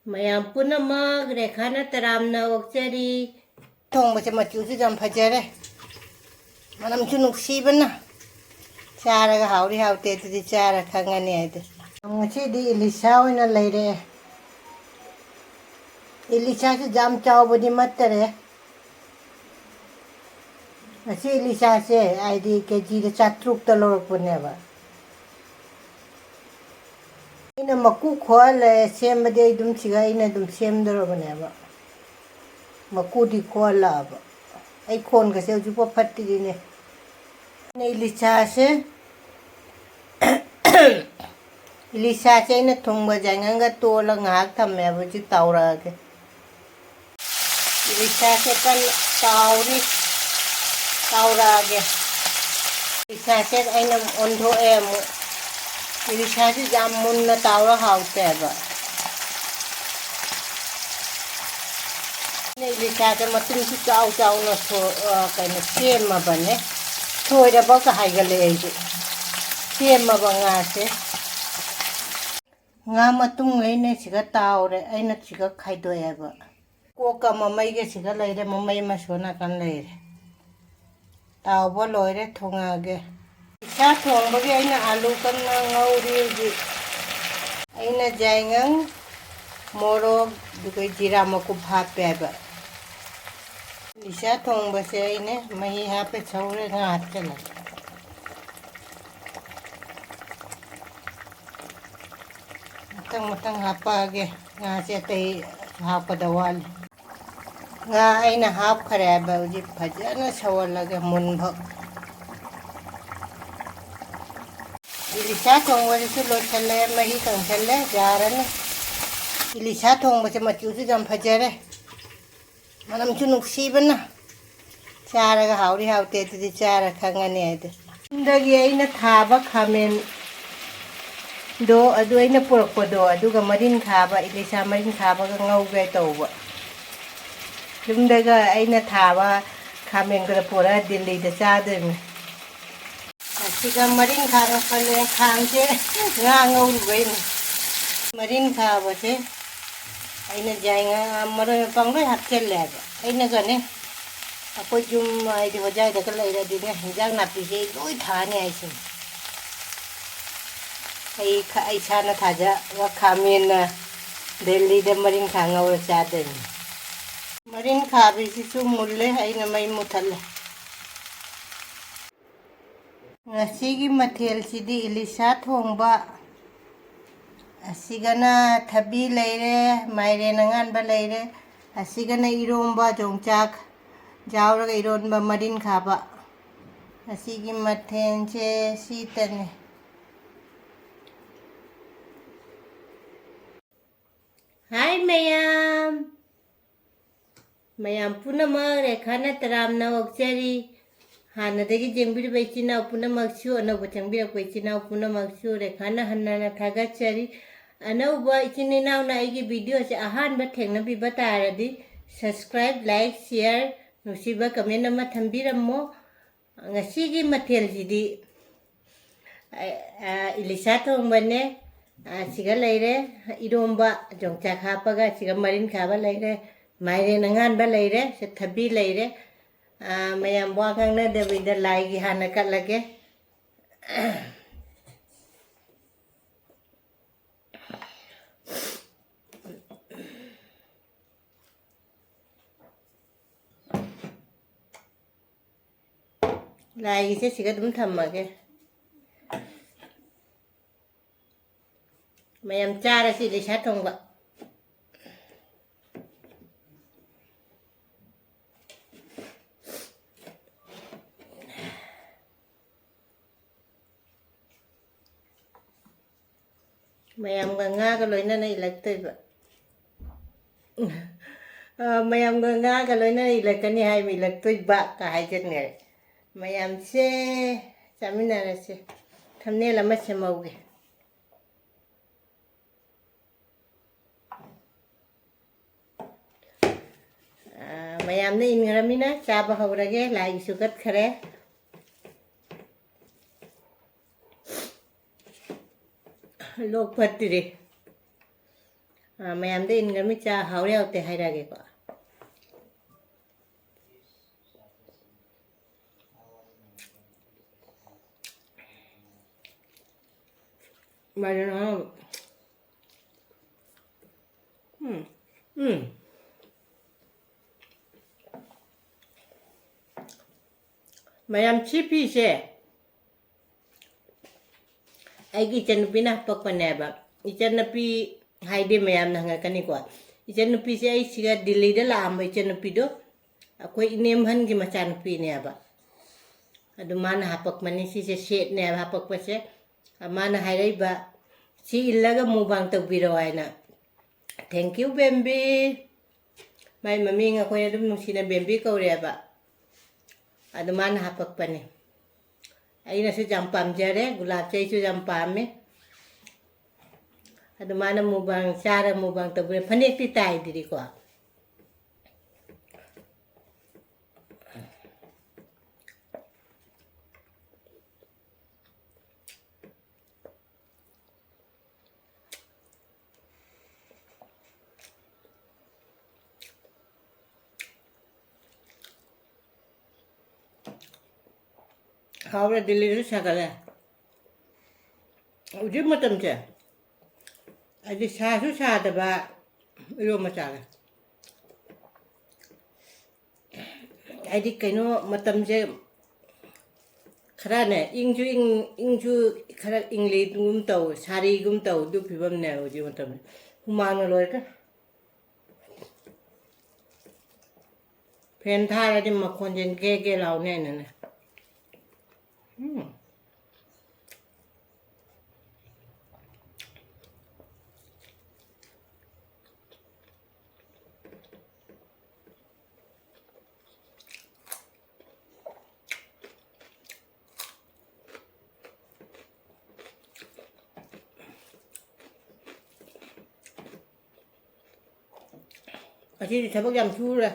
ꯃꯌꯥꯝ ꯄꯨꯝꯅꯃꯛ ꯔꯦꯈꯥꯅ ꯇꯔꯥꯝꯅ ꯑꯣꯛꯆꯔꯤ ꯊꯣꯡꯕꯁꯦ ꯃꯆꯨꯁꯨ ꯌꯥꯝ ꯐꯖꯔꯦ ꯃꯅꯝꯁꯨ ꯅꯨꯡꯁꯤꯕꯅ ꯆꯥꯔꯒ ꯍꯥꯎꯔꯤ ꯍꯥꯎꯇꯦ ꯑꯗꯨꯗꯤ ꯆꯥꯔ ꯈꯪꯉꯅꯤ ꯍꯥꯏꯗꯤ ꯉꯁꯤꯗꯤ ꯏꯂꯤꯁꯥ ꯑꯣꯏꯅ ꯂꯩꯔꯦ ꯏꯂꯤꯁꯥꯁꯨ ꯌꯥꯝ ꯆꯥꯎꯕꯗꯤ ꯅꯠꯇꯔꯦ ꯉꯁꯤ ꯏꯂꯤꯁꯥꯁꯦ ꯍꯥꯏꯗꯤ ꯀꯦꯖꯤꯗ 400ꯇ ꯂꯧꯔꯛꯄꯅꯦꯕ ꯑꯩꯅ ꯃꯀꯨ ꯈꯣꯛꯍꯜꯂꯦ ꯁꯦꯝꯕꯗꯤ ꯑꯩ ꯑꯗꯨꯝ ꯁꯤꯒ ꯑꯩꯅ ꯑꯗꯨꯝ ꯁꯦꯝꯗꯧꯔꯕꯅꯦꯕ ꯃꯀꯨꯗꯤ ꯈꯣꯛꯍꯜꯂꯛꯑꯕ ꯑꯩ ꯈꯣꯟꯒꯁꯦ ꯍꯧꯖꯤꯛꯐꯥꯎ ꯐꯠꯇ꯭ꯔꯤꯅꯦ इलिसासे इलिसासे ने थोंग जाएंगा तोल ngak थमे बुझी तावरा के इलिसासे कल तावरी तावरा के इलिसासे आइना ओंधो एमु इलिसासे जाम मुन्ना तावरा हाउते बा ने इलिसासे मतुन सु चाव चाव न थो कने सेम बने थोड़ा बहुत हाइगले है same बंगासे nga matung ngai ne siga taure aina siga khaido yaba ko ka mamai ge siga leire mamai ma sona kan leire taw bo loire thonga ge sa thong ba ge aina alu kan na ngauri ji aina jaingang moro dukai jira ma ku bhat pe ba isa thong ba se aine mai ha pe chaure nga atela matang hapage nga se tai hapada wal nga aina hap khare ba uji phajana sawalaga munbha ilisa thongwa su lo chale mahi kang chale jaran ilisa thongba se machu su jam phajare manam chu nuksibana charaga hauri haute tu chara khangani ade ndagi aina thaba khamen do adu aina porokpo do aduga marin khaba ilisa marin khaba ga ngauge tawba lumdaga aina thaba khamen ga pora delhi da chadem asiga marin khaba phale khangse nga ngau ruin marin khaba se aina jainga maro pangle hakke lega aina gane apoi jum ai di hojai da kala ira di ne hinjang napi se loi thane aisin ai sana thaja wa khamen delhi de marin khanga wa chaden marin khabi si su mulle aina mai muthalle ngasigi mathel sidi ilisa thongba asigana thabi leire maire nangan ba leire asigana iromba jongchak jawraga ironba marin khaba asigi mathenche sitane Hai mayam punamak rekhana taramna okchari hanadagi jengbiri baichina punamaksu anauba changbira baichina punamaksu rekhana hannana thagachari anauba ichinina na aigi video se ahanba thengna biba taradi subscribe like share nusiba comment ama thambirammo ngasigi mathel jidi ilisa thongbane siga leire iromba jongchak hapaga siga marin khaba leire maire nangan ba leire se thabi leire mayam bwa khangna devida lai gi hana kalage lai gi se siga dum thammage mayam chara si ilisa thongba mayam ga nga ga loina na ilaktoiba mayam ga nga ga loina ilakani hai mi ilaktoiba ka haijet ngare mayam se chaminara se thumbnail ama semauge mayamna ingaramina chaba haurage lai sugat khare lok patire ꯃꯌꯥꯝꯗ ꯏꯟꯒ꯭ꯔꯃꯤꯆꯥ ꯍꯥꯎꯔꯦ ꯍꯥꯎꯇꯦ ꯍꯥꯏꯔꯛꯑꯒꯦꯀꯣ ꯃꯥꯏꯔꯦꯟ ꯃꯌꯥꯝ ꯁꯤ ꯐꯤꯁꯦ ꯑꯩꯒꯤ ꯏꯆꯟꯅꯨꯄꯤꯅ ꯍꯥꯄꯛꯄꯅꯦꯕ ꯏꯆꯟꯅꯨꯄꯤ ꯍꯥꯏꯗꯤ ꯃꯌꯥꯝꯅ ꯍꯪꯉꯛꯀꯅꯤꯀꯣ ꯏꯆꯟꯅꯨꯄꯤꯁꯦ ꯑꯩ ꯁꯤꯒ ꯗꯤꯜꯂꯤꯗ ꯂꯥꯛꯑꯝꯕ ꯏꯆꯟꯅꯨꯄꯤꯗꯣ ꯑꯩꯈꯣꯏ ꯏꯅꯦꯝꯍꯟꯒꯤ ꯃꯆꯥꯅꯨꯄꯤꯅꯦꯕ ꯑꯗꯨ ꯃꯥꯅ ꯍꯥꯄꯛꯄꯅꯤ ꯁꯤꯁꯦ ꯁꯦꯠꯅꯦꯕ ꯍꯥꯄꯛꯄꯁꯦ ꯃꯥꯅ ꯍꯥꯏꯔꯛꯏꯕ ꯁꯤ ꯏꯜꯂꯒ ꯃꯨꯛꯕꯥꯡ ꯇꯧꯕꯤꯔꯣ ꯍꯥꯏꯅ ꯊꯦꯡꯀ꯭ꯌꯨ ꯕꯦꯝꯕꯤ ꯃꯥꯏ ꯃꯃꯤꯡ ꯑꯩꯈꯣꯏꯅ ꯑꯗꯨꯝ ꯅꯨꯡꯁꯤꯅ ꯕꯦꯝꯕꯤ ꯀꯧꯔꯦꯕ ꯑꯗꯨ ꯃꯥꯅ ꯍꯥꯄꯛꯄꯅꯤ ꯑꯩꯅꯁꯨ ꯌꯥꯝ ꯄꯥꯝꯖꯔꯦ ꯒꯨꯂꯥꯞꯁꯦ ꯑꯩꯁꯨ ꯌꯥꯝ ꯄꯥꯝꯃꯦ ꯑꯗꯨ ꯃꯥꯅ ꯃꯨꯛꯕꯥꯡ ꯆꯥꯔ ꯃꯨꯛꯕꯥꯡ ꯇꯧꯕꯤꯔꯦ ꯐꯅꯦꯛꯇꯤ ꯇꯥꯏꯗ꯭ꯔꯤꯀꯣ ꯍꯥꯎꯔꯦ ꯗꯤꯜꯂꯤꯗꯁꯨ ꯁꯥꯒꯠꯂꯦ ꯍꯧꯖꯤꯛ ꯃꯇꯝꯁꯦ ꯍꯥꯏꯗꯤ ꯁꯥꯁꯨ ꯁꯥꯗꯕ ꯏꯔꯣꯝꯕ ꯆꯥꯔꯦ ꯍꯥꯏꯗꯤ ꯀꯩꯅꯣ ꯃꯇꯝꯁꯦ ꯈꯔꯅꯦ ꯏꯪꯁꯨ ꯈꯔ ꯏꯪꯂꯤꯒꯨꯝ ꯇꯧ ꯁꯥꯔꯤꯒꯨꯝ ꯇꯧ ꯑꯗꯨ ꯐꯤꯕꯝꯅꯦꯕ ꯍꯧꯖꯤꯛ ꯃꯇꯝꯁꯦ ꯍꯨꯃꯥꯡꯅ ꯂꯣꯏꯔꯦ ꯐꯦꯟ ꯊꯥꯔꯗꯤ ꯃꯈꯣꯟꯁꯦ ꯒꯦ ꯒꯦ ꯂꯥꯎꯅꯦ ꯑꯩꯅꯅꯦ ꯑꯁꯤꯗꯤ ꯊꯕꯛ ꯌꯥꯝ ꯁꯨꯔꯦ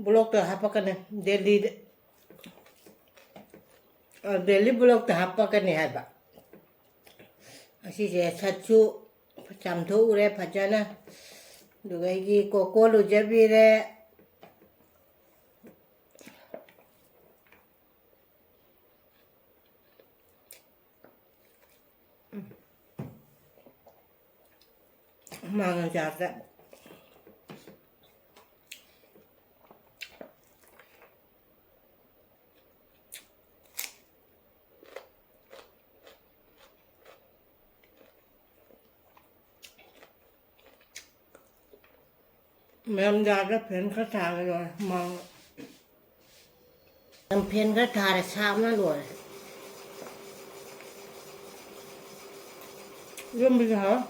ꯕ꯭ꯂꯣꯛꯇ ꯍꯥꯞꯄꯛꯀꯅꯤ ꯗꯦꯜꯂꯤ ꯕ꯭ꯂꯣꯛꯇ ꯍꯥꯞꯄꯛꯀꯅꯤ ꯍꯥꯏꯕ ꯑꯁꯤꯁꯦ ꯁꯠꯁꯨ ꯆꯥꯝꯊꯣꯛꯎꯔꯦ ꯐꯖꯅ ꯑꯗꯨꯒ ꯑꯩꯒꯤ ꯀꯣꯀꯣ ꯂꯨꯖꯕꯤꯔꯦ ꯃꯥꯡꯉ ꯆꯥꯗ꯭ꯔꯦ ꯃꯌꯥꯝ ꯌꯥꯗ꯭ꯔꯦ ꯐꯦꯟ ꯈꯔ ꯊꯥꯔ ꯂꯣꯏꯔꯦ ꯃꯥꯡꯉ ꯐꯦꯟ ꯈꯔ ꯊꯥꯔꯦ ꯁꯥꯕꯅ ꯂꯣꯏꯔꯦ 이런면서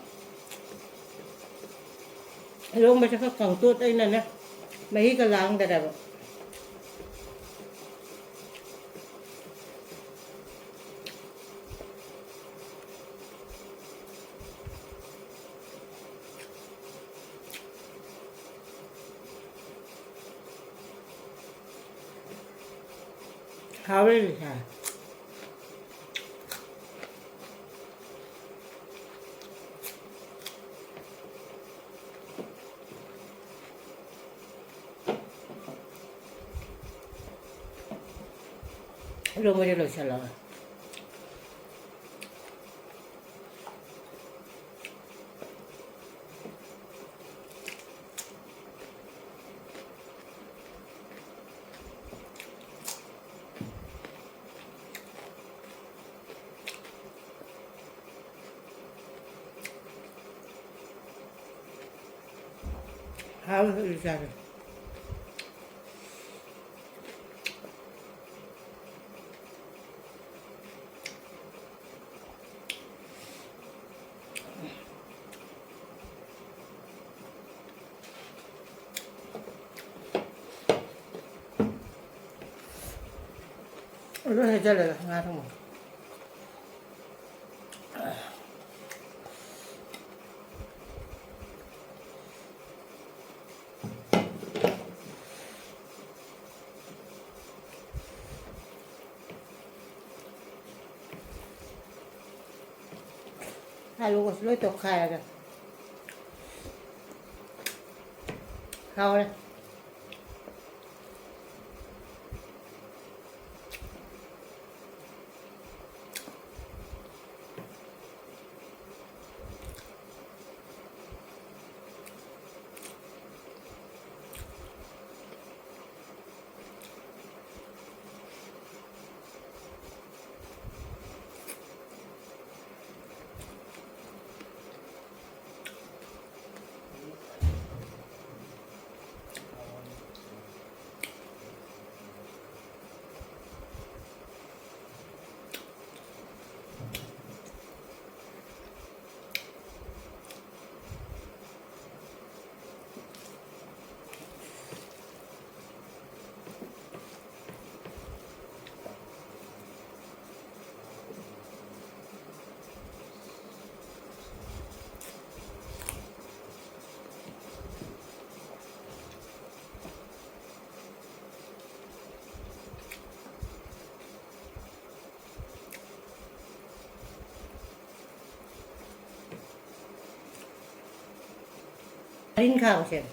이런면서 강도 떠있는 mấy cái làng đây rồi how is it rồi mới được trả lời how is it nó hay chơi là ngon không Algo lo toca ya. Ahora. Rin khao xem.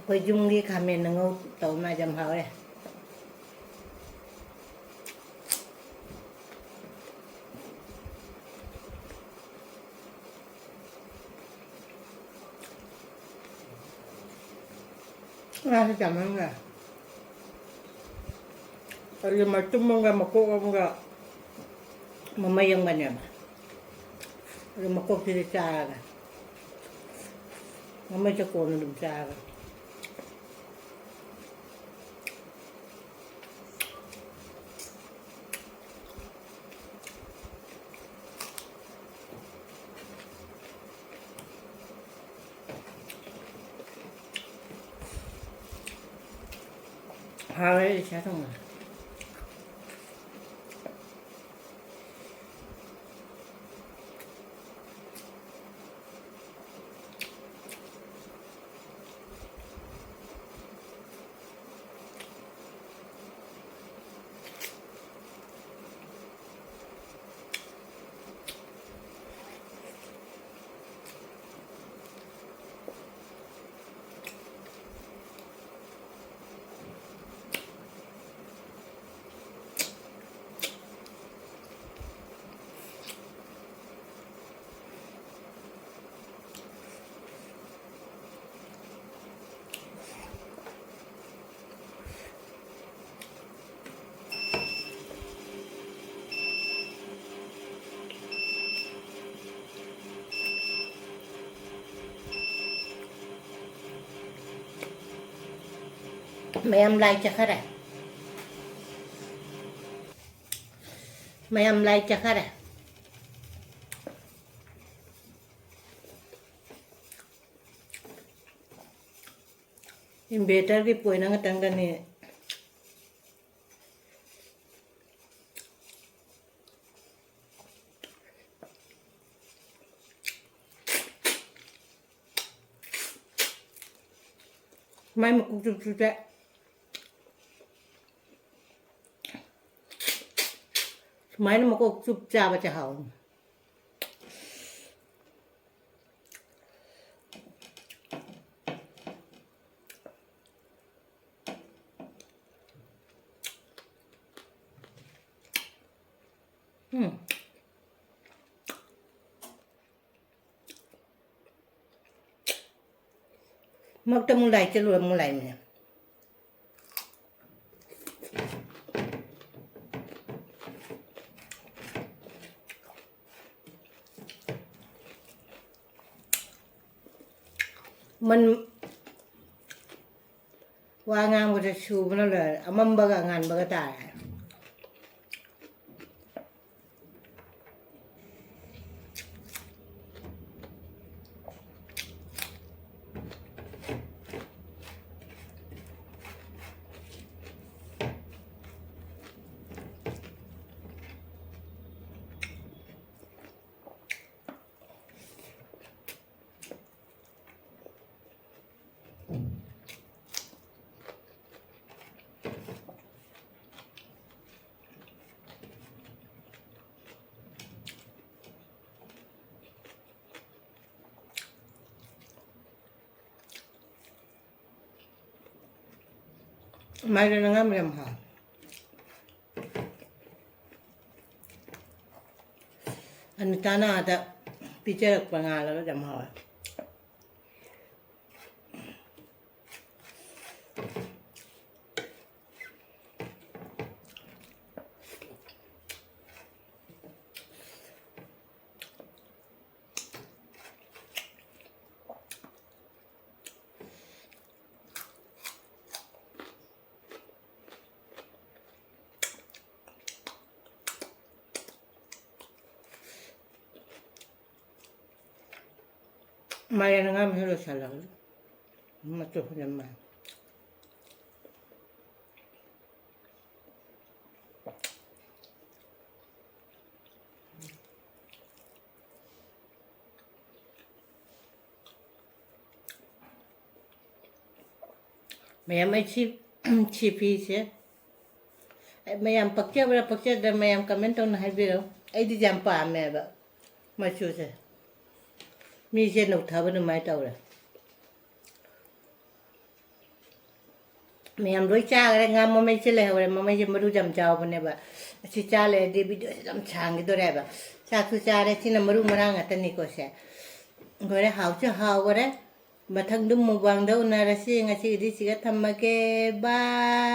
Quay chung đi khám mình ngô tàu mà dầm hào đây. Sẽ chậm hơn rồi. Tại mà chung mong ra một cô không ra. Mà mấy dân bệnh mà. Rồi mà cô thì cha ra. Mà mấy cho cô nó đừng cha ra. Hai sẽ không à. Mày âm like cho khách à? Mày âm like cho khách à? Yung better di po nang tanggal ni may magkukusuta. May na magkukusuta ba siya haon? Magtamulay, calula mulay niya. Man wangang mo sa subo na lang, amang bagangan baga tayo. 말이랑 하면 하. anh ta nào ta bị chết bằng ngà là nó chậm hỏi Maya na nga mahilo sa lang. Matuho naman. Maya may chipi siya. Mayam pagkya wala pagkya da mayam kamento na haibiro. Ay di jam pa ame ba. Machu siya. Mi siya nagtaba na may tao ra. Mayam roi cha ra nga mo may sila hore mo may maru jam chao bane ba. Si cha le di video jam chang do ra ba. Sa su cha re sin maru marang atani ko siya. Gore hau cha hau gore. Mathang dum mo bang do na ra si nga si di si ga thamma ke ba.